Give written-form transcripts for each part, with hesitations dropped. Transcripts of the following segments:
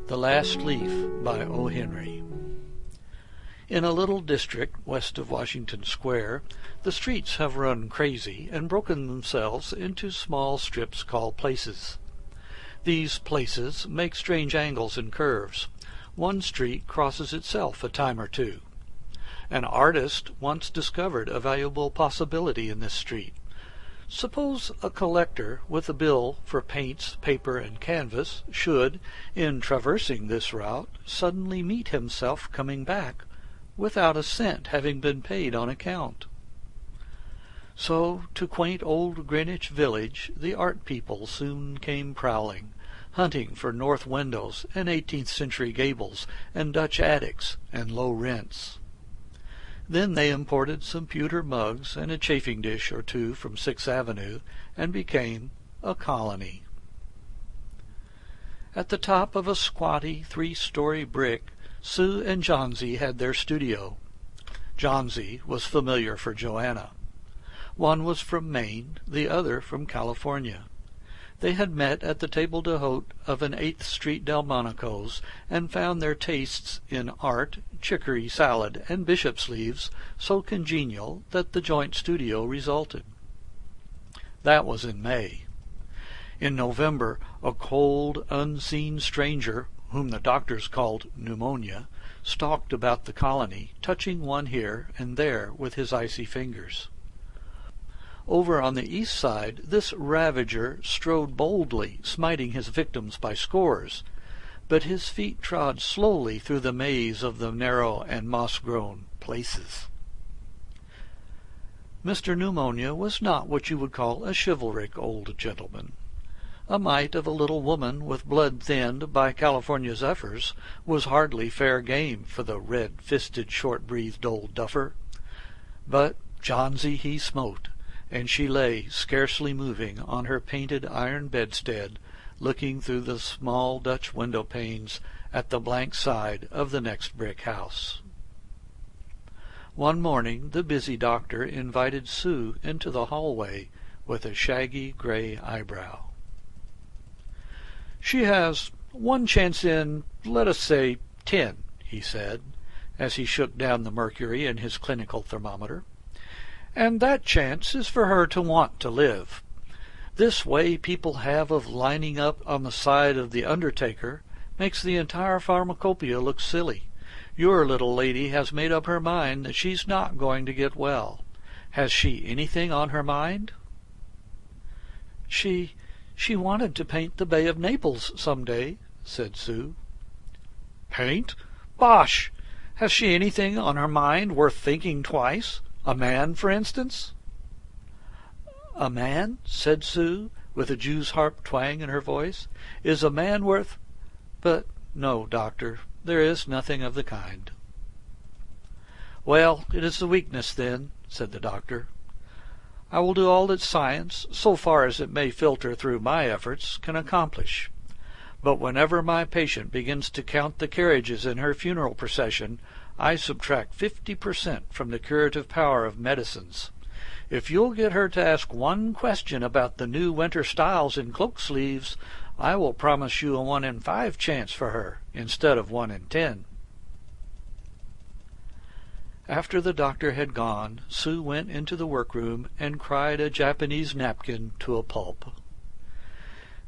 The Last Leaf by O. Henry. In a little district west of Washington Square, the streets have run crazy and broken themselves into small strips called places. These places make strange angles and curves. One street crosses itself a time or two. An artist once discovered a valuable possibility in this street. Suppose a collector with a bill for paints, paper, and canvas should, in traversing this route, suddenly meet himself coming back, without a cent having been paid on account. So to quaint old Greenwich Village the art people soon came prowling, hunting for north windows and 18th-century gables and Dutch attics and low rents. Then they imported some pewter mugs and a chafing dish or two from Sixth Avenue, and became a colony. At the top of a squatty 3-story brick, Sue and Johnsy had their studio. Johnsy was familiar for Joanna. One was from Maine, the other from California. They had met at the table d'hote of an 8th Street Delmonico's, and found their tastes in art, chicory salad, and bishop's leaves so congenial that the joint studio resulted. That was in May. In November, a cold, unseen stranger, whom the doctors called pneumonia, stalked about the colony, touching one here and there with his icy fingers. Over on the east side, this ravager strode boldly, smiting his victims by scores, but his feet trod slowly through the maze of the narrow and moss-grown places. Mr. Pneumonia was not what you would call a chivalric old gentleman. A mite of a little woman with blood thinned by California zephyrs was hardly fair game for the red-fisted, short-breathed old duffer. But Johnsy he smote, and she lay, scarcely moving, on her painted iron bedstead, looking through the small Dutch window-panes at the blank side of the next brick house. One morning the busy doctor invited Sue into the hallway with a shaggy gray eyebrow. "She has one chance in, let us say, 10, he said, as he shook down the mercury in his clinical thermometer. "And that chance is for her to want to live. This way people have of lining up on the side of the undertaker makes the entire pharmacopoeia look silly. Your little lady has made up her mind that she's not going to get well. Has she anything on her mind?" She wanted to paint the Bay of Naples some day," said Sue. "Paint? Bosh! Has she anything on her mind worth thinking twice? A man, for instance?" "A man," said Sue, with a Jew's harp twang in her voice, "is a man worth— But no, doctor, there is nothing of the kind." "Well, it is the weakness, then," said the doctor. "I will do all that science, so far as it may filter through my efforts, can accomplish. But whenever my patient begins to count the carriages in her funeral procession, I subtract 50% from the curative power of medicines. If you'll get her to ask one question about the new winter styles in cloak sleeves, I will promise you a 1 in 5 chance for her, instead of 1 in 10. After the doctor had gone, Sue went into the workroom and cried a Japanese napkin to a pulp.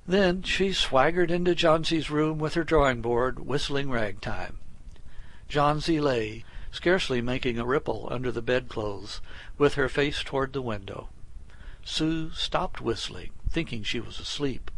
Then she swaggered into Johnsy's room with her drawing-board, whistling ragtime. Johnsy lay, scarcely making a ripple under the bedclothes, with her face toward the window. Sue stopped whistling, thinking she was asleep.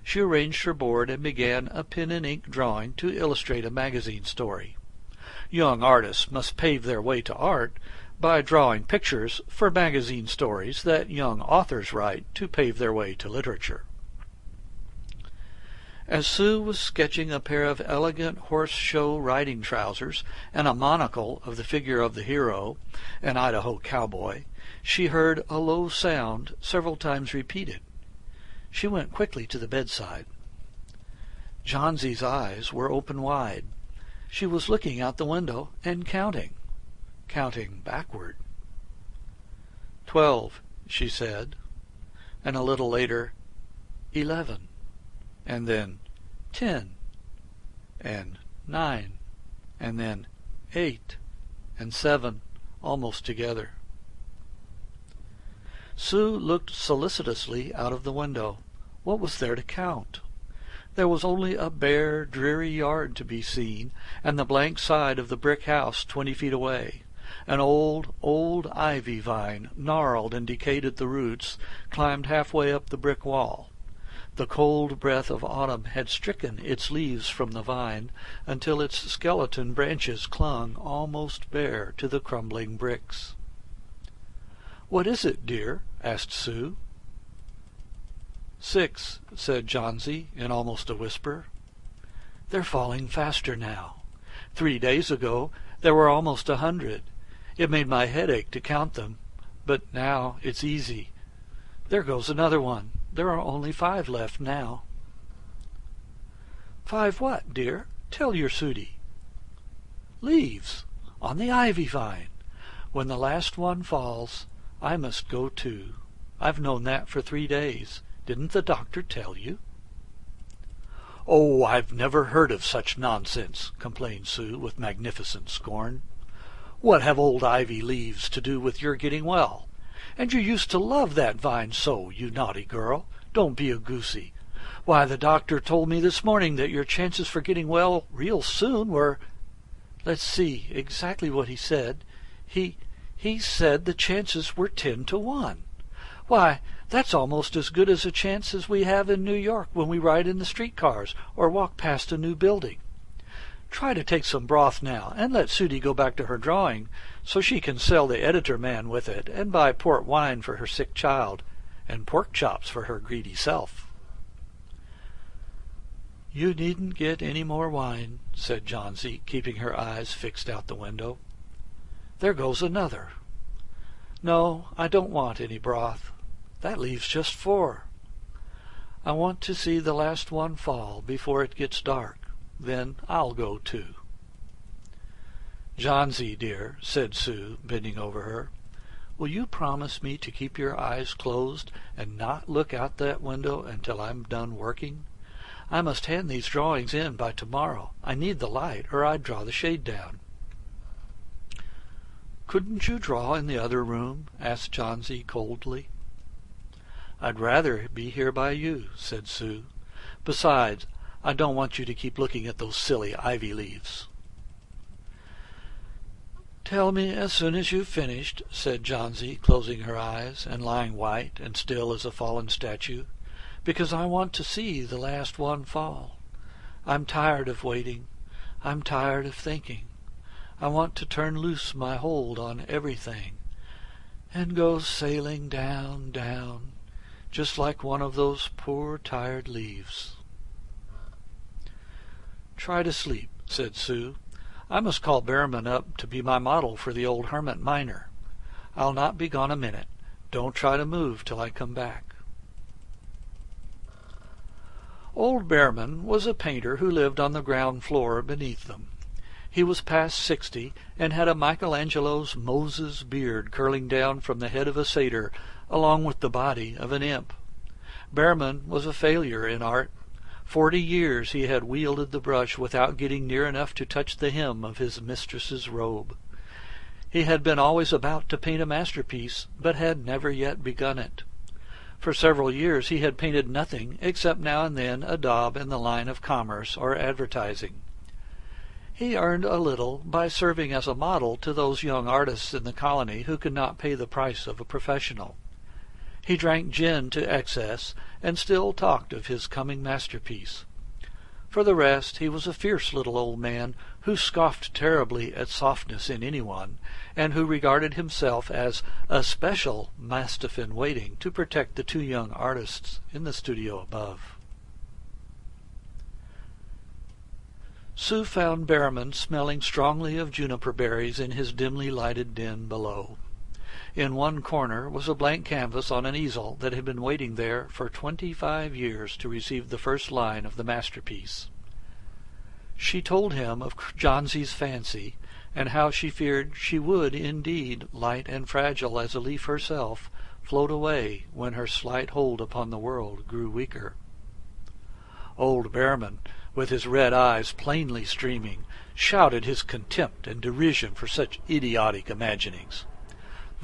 She arranged her board and began a pen-and-ink drawing to illustrate a magazine story. Young artists must pave their way to art by drawing pictures for magazine stories that young authors write to pave their way to literature. As Sue was sketching a pair of elegant horse-show riding trousers and a monocle of the figure of the hero, an Idaho cowboy, she heard a low sound several times repeated. She went quickly to the bedside. Johnsy's eyes were open wide. She was looking out the window and counting backward. 12, she said, and a little later, 11. And then 10 and 9, and then 8 and 7, almost together. Sue looked solicitously out of the window. What was there to count? There was only a bare, dreary yard to be seen, and the blank side of the brick house 20 feet away. An old ivy vine, gnarled and decayed at the roots, climbed halfway up the brick wall. The cold breath of autumn had stricken its leaves from the vine until its skeleton branches clung almost bare to the crumbling bricks. "What is it, dear?" asked Sue. 6, said Johnsy in almost a whisper. "They're falling faster now. 3 days ago there were almost 100. It made my head ache to count them, but now it's easy. There goes another one. There are only 5 left now." "5 what, dear? Tell your Sudie." "Leaves on the ivy vine. When the last one falls, I must go too. I've known that for 3 days. Didn't the doctor tell you?" "Oh, I've never heard of such nonsense," complained Sue with magnificent scorn. "What have old ivy leaves to do with your getting well? And you used to love that vine so, you naughty girl. Don't be a goosey. Why, the doctor told me this morning that your chances for getting well real soon were— Let's see exactly what he said. He said the chances were 10 to 1. Why, that's almost as good as a chance as we have in New York when we ride in the streetcars or walk past a new building. Try to take some broth now, and let Sudie go back to her drawing, so she can sell the editor man with it, and buy port wine for her sick child, and pork chops for her greedy self." "You needn't get any more wine," said Johnsy, keeping her eyes fixed out the window. "There goes another. No, I don't want any broth. That leaves just 4. I want to see the last one fall before it gets dark. Then I'll go too." "Johnsy, dear," said Sue, bending over her, "will you promise me to keep your eyes closed and not look out that window until I'm done working? I must hand these drawings in by tomorrow. I need the light, or I'd draw the shade down." "Couldn't you draw in the other room?" asked Johnsy coldly. "I'd rather be here by you," said Sue. "Besides, I don't want you to keep looking at those silly ivy leaves." "Tell me as soon as you've finished," said Johnsy, closing her eyes and lying white and still as a fallen statue, "because I want to see the last one fall. I'm tired of waiting. I'm tired of thinking. I want to turn loose my hold on everything and go sailing down, down, just like one of those poor tired leaves." "Try to sleep," said Sue. "I must call Behrman up to be my model for the old hermit miner. I'll not be gone a minute. Don't try to move till I come back." Old Behrman was a painter who lived on the ground floor beneath them. He was past 60 and had a Michelangelo's Moses beard curling down from the head of a satyr along with the body of an imp. Behrman was a failure in art. 40 years he had wielded the brush without getting near enough to touch the hem of his mistress's robe. He had been always about to paint a masterpiece, but had never yet begun it. For several years he had painted nothing except now and then a daub in the line of commerce or advertising. He earned a little by serving as a model to those young artists in the colony who could not pay the price of a professional. He drank gin to excess, and still talked of his coming masterpiece. For the rest, he was a fierce little old man who scoffed terribly at softness in anyone, and who regarded himself as a special mastiff in waiting to protect the 2 young artists in the studio above. Sue found Behrman smelling strongly of juniper berries in his dimly lighted den below. In one corner was a blank canvas on an easel that had been waiting there for 25 years to receive the first line of the masterpiece. She told him of Johnsy's fancy, and how she feared she would indeed, light and fragile as a leaf herself, float away when her slight hold upon the world grew weaker. Old Behrman with his red eyes plainly streaming, shouted his contempt and derision for such idiotic imaginings.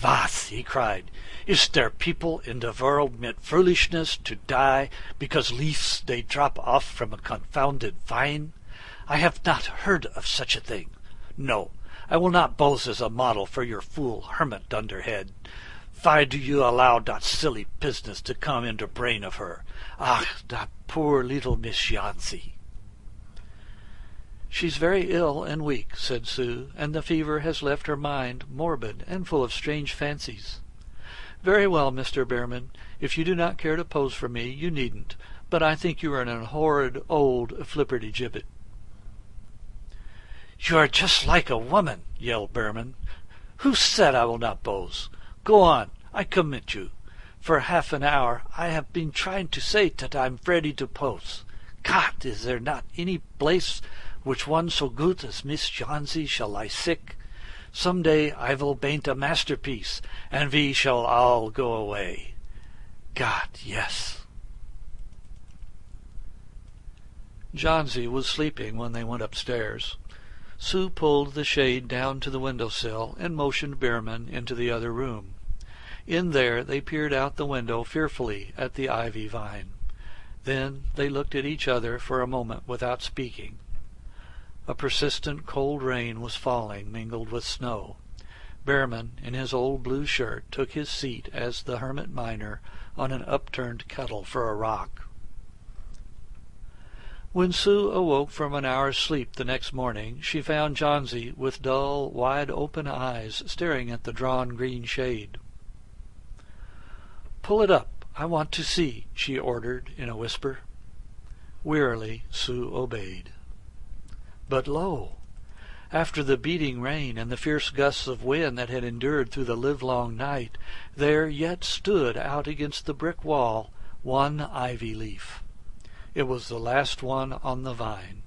"Was," he cried, "is there people in the world mit foolishness to die because leaves they drop off from a confounded vine? I have not heard of such a thing. No, I will not pose as a model for your fool hermit dunderhead. Why do you allow that silly business to come into brain of her? Ach, that poor little Miss Jansi." "She's very ill and weak," said Sue, "and the fever has left her mind morbid and full of strange fancies." "Very well, Mr. Behrman. If you do not care to pose for me, you needn't, but I think you are an horrid old flipperty-gibbet." "You are just like a woman," yelled Behrman. "Who said I will not pose? Go on, I commit you. For half an hour I have been trying to say that I am ready to pose. God, is there not any place which one so good as Miss Jansi shall lie sick? Some day I will paint a masterpiece, and we shall all go away. God, yes." Jansi was sleeping when they went upstairs. Sue pulled the shade down to the window-sill and motioned Behrman into the other room. In there they peered out the window fearfully at the ivy vine. Then they looked at each other for a moment without speaking. A persistent cold rain was falling, mingled with snow. Behrman, in his old blue shirt, took his seat as the hermit miner on an upturned kettle for a rock. When Sue awoke from an hour's sleep the next morning, she found Jansi with dull, wide-open eyes staring at the drawn green shade. "Pull it up, I want to see," she ordered in a whisper. Wearily Sue obeyed. But lo! After the beating rain and the fierce gusts of wind that had endured through the livelong night, there yet stood out against the brick wall one ivy leaf. It was the last one on the vine.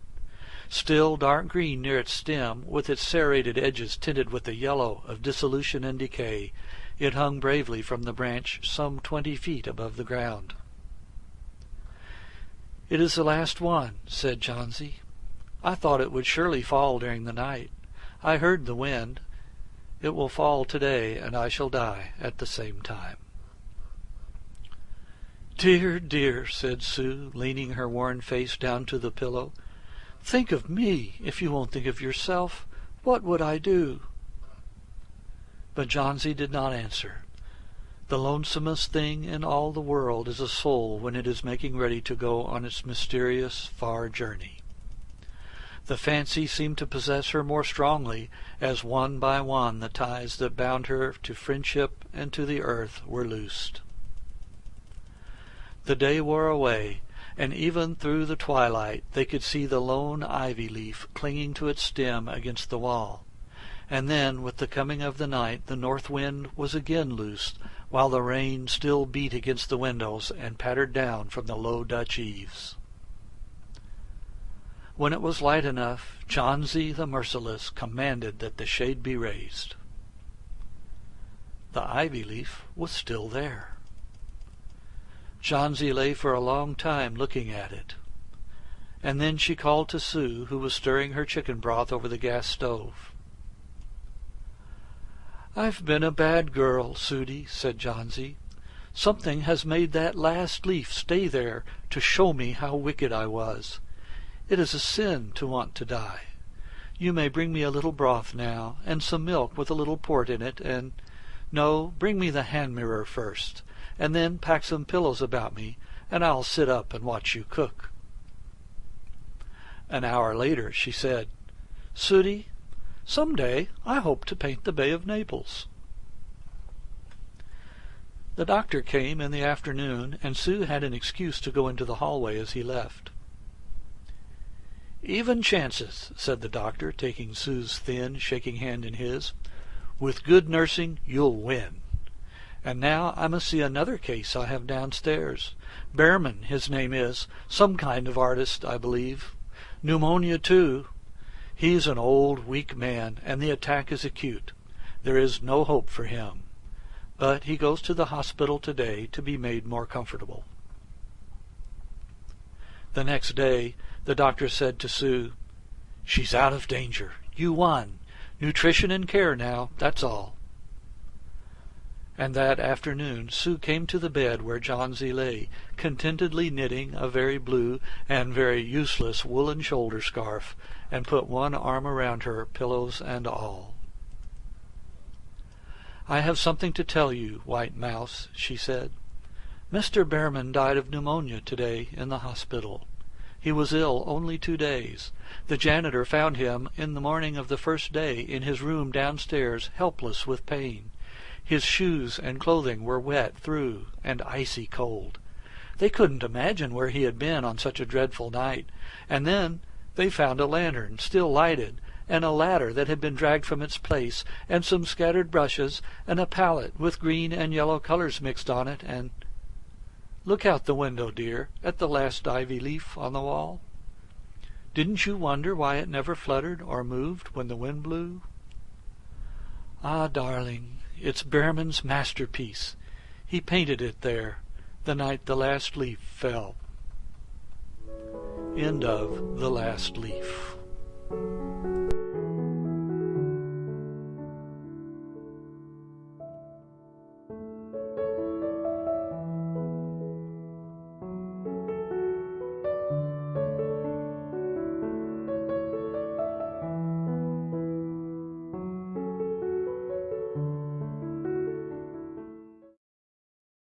Still dark green near its stem, with its serrated edges tinted with the yellow of dissolution and decay, it hung bravely from the branch some 20 feet above the ground. "It is the last one," said Jansi. "I thought it would surely fall during the night. I heard the wind. It will fall today, and I shall die at the same time." "Dear, dear," said Sue, leaning her worn face down to the pillow. "Think of me, if you won't think of yourself. What would I do?" But Jansi did not answer. The lonesomest thing in all the world is a soul when it is making ready to go on its mysterious, far journey. The fancy seemed to possess her more strongly as one by one the ties that bound her to friendship and to the earth were loosed. The day wore away, and even through the twilight they could see the lone ivy leaf clinging to its stem against the wall. And then, with the coming of the night, the north wind was again loosed, while the rain still beat against the windows and pattered down from the low Dutch eaves. When it was light enough, Jansi the merciless commanded that the shade be raised. The ivy leaf was still there. Jansi lay for a long time looking at it, and then she called to Sue, who was stirring her chicken broth over the gas stove. "I've been a bad girl, Sudie," said Jansi. "Something has made that last leaf stay there to show me how wicked I was. It is a sin to want to die. You may bring me a little broth now, and some milk with a little port in it, and... No, bring me the hand mirror first, and then pack some pillows about me, and I'll sit up and watch you cook." An hour later she said, "Sudie, some day I hope to paint the Bay of Naples." The doctor came in the afternoon, and Sue had an excuse to go into the hallway as he left. "Even chances," said the doctor, taking Sue's thin, shaking hand in his. "With good nursing you'll win. And now I must see another case I have downstairs. Behrman, his name is. Some kind of artist, I believe. Pneumonia, too. He's an old, weak man, and the attack is acute. There is no hope for him. But he goes to the hospital today to be made more comfortable." The next day The doctor said to Sue, "She's out of danger. You won. Nutrition and care now, that's all." And that afternoon Sue came to the bed where Johnsy lay, contentedly knitting a very blue and very useless woolen shoulder scarf, and put one arm around her, pillows and all. "I have something to tell you, White Mouse," she said. "Mr. Behrman died of pneumonia today in the hospital. He was ill only 2 days. The janitor found him in the morning of the first day in his room downstairs, helpless with pain. His shoes and clothing were wet through and icy cold. They couldn't imagine where he had been on such a dreadful night, and then they found a lantern still lighted, and a ladder that had been dragged from its place, and some scattered brushes, and a palette with green and yellow colors mixed on it, and— Look out the window, dear, at the last ivy leaf on the wall. Didn't you wonder why it never fluttered or moved when the wind blew? Ah, darling, it's Behrman's masterpiece. He painted it there the night the last leaf fell." End of The Last Leaf.